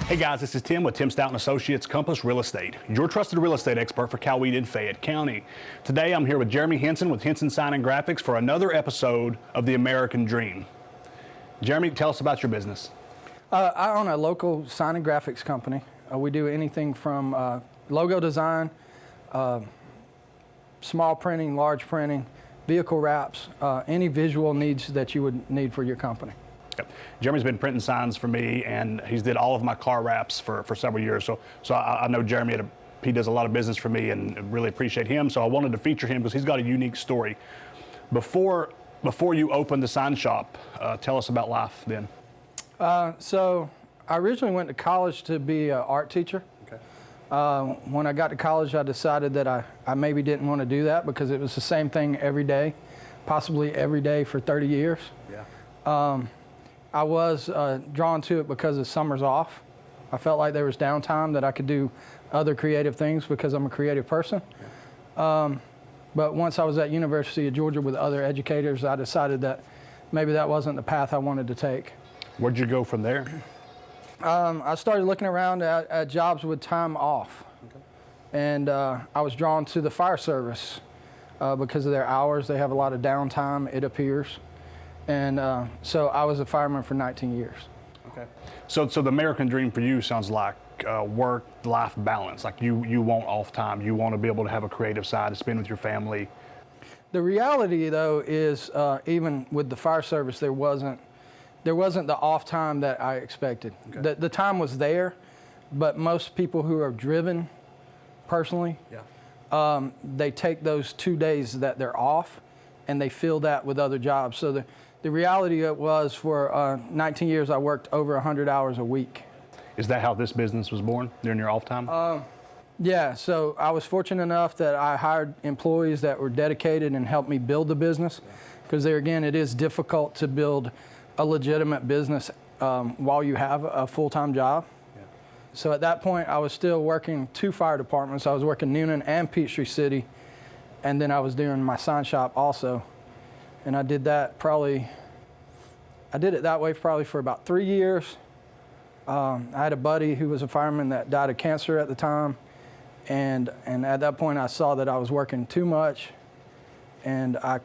Hey guys, this is Tim with Tim Stout & Associates Compass Real Estate, your trusted real estate expert for Coweta and Fayette County. Today I'm here with Jeremy Henson with Henson Sign and Graphics for another episode of The American Dream. Jeremy, tell us about your business. I own a local sign and graphics company. We do anything from logo design, small printing, large printing, vehicle wraps, any visual needs that you would need for your company. Yep. Jeremy's been printing signs for me, and he's did all of my car wraps for several years. So I know Jeremy, he does a lot of business for me and really appreciate him. So I wanted to feature him because he's got a unique story. Before you opened the sign shop, tell us about life then. So I originally went to college to be an art teacher. Okay. When I got to college, I decided that I maybe didn't want to do that because it was the same thing every day, possibly every day for 30 years. Yeah. I was drawn to it because the summer's off. I felt like there was downtime that I could do other creative things because I'm a creative person. Yeah. But once I was at University of Georgia with other educators, I decided that maybe that wasn't the path I wanted to take. Where'd you go from there? I started looking around at jobs with time off. Okay. And I was drawn to the fire service because of their hours. They have a lot of downtime, it appears. And so I was a fireman for 19 years. Okay. So the American dream for you sounds like work-life balance. Like you want off time. You want to be able to have a creative side to spend with your family. The reality, though, is even with the fire service, there wasn't the off time that I expected. Okay. The time was there, but most people who are driven personally, yeah. They take those 2 days that they're off and they fill that with other jobs. So the reality it was for 19 years, I worked over 100 hours a week. Is that how this business was born, during your off time? Yeah, so I was fortunate enough that I hired employees that were dedicated and helped me build the business. Because there again, it is difficult to build a legitimate business while you have a full-time job. Yeah. So at that point, I was still working 2 fire departments. I was working Newnan and Peachtree City, and then I was doing my sign shop also. And I did that I did it that way probably for about 3 years. I had a buddy who was a fireman that died of cancer at the time, and at that point I saw that I was working too much, and I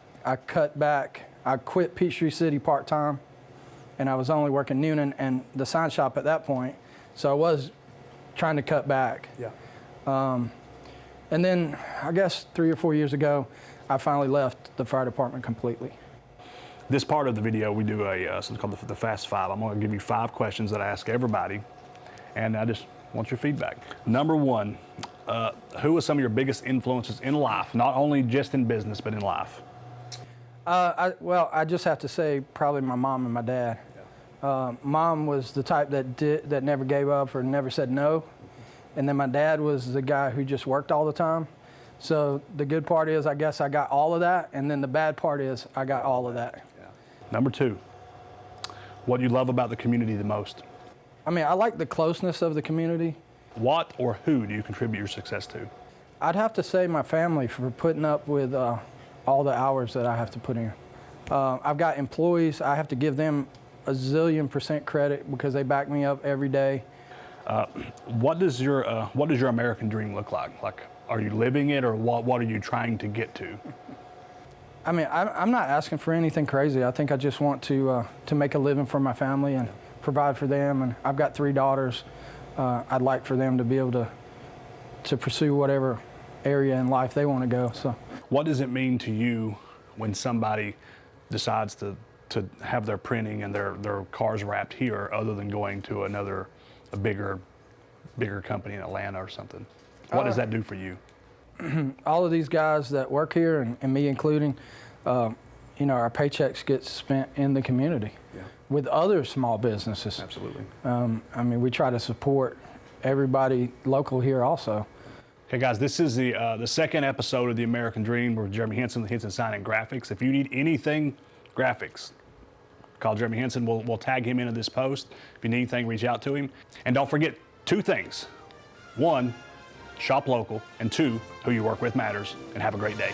cut back. I quit Peachtree City part-time, and I was only working Newnan and the sign shop at that point, so I was trying to cut back. Yeah. And then I guess 3 or 4 years ago, I finally left the fire department completely. This part of the video, we do something called the Fast Five. I'm going to give you 5 questions that I ask everybody, and I just want your feedback. Number 1, who are some of your biggest influences in life, not only just in business, but in life? Well, I just have to say probably my mom and my dad. Yeah. Mom was the type that never gave up or never said no, and then my dad was the guy who just worked all the time. So the good part is I guess I got all of that, and then the bad part is I got all of that. Yeah. Number 2, what do you love about the community the most? I mean, I like the closeness of the community. What or who do you contribute your success to? I'd have to say my family for putting up with all the hours that I have to put in. I've got employees. I have to give them a zillion% credit because they back me up every day. What does your American dream look like? Like, are you living it, or what are you trying to get to? I mean, I'm not asking for anything crazy. I think I just want to make a living for my family and provide for them. And I've got 3 daughters. I'd like for them to be able to pursue whatever area in life they want to go. So, what does it mean to you when somebody decides to have their printing and their cars wrapped here, other than going to a bigger company in Atlanta or something? What does that do for you? All of these guys that work here, and me including, our paychecks get spent in the community. Yeah. With other small businesses. Absolutely. I mean, we try to support everybody local here also. Okay, guys, this is the second episode of The American Dream with Jeremy Henson, the Henson Sign and Graphics. If you need anything graphics, call Jeremy Henson. We'll tag him into this post. If you need anything, reach out to him. And don't forget 2 things. 1, shop local, and 2, who you work with matters, and have a great day.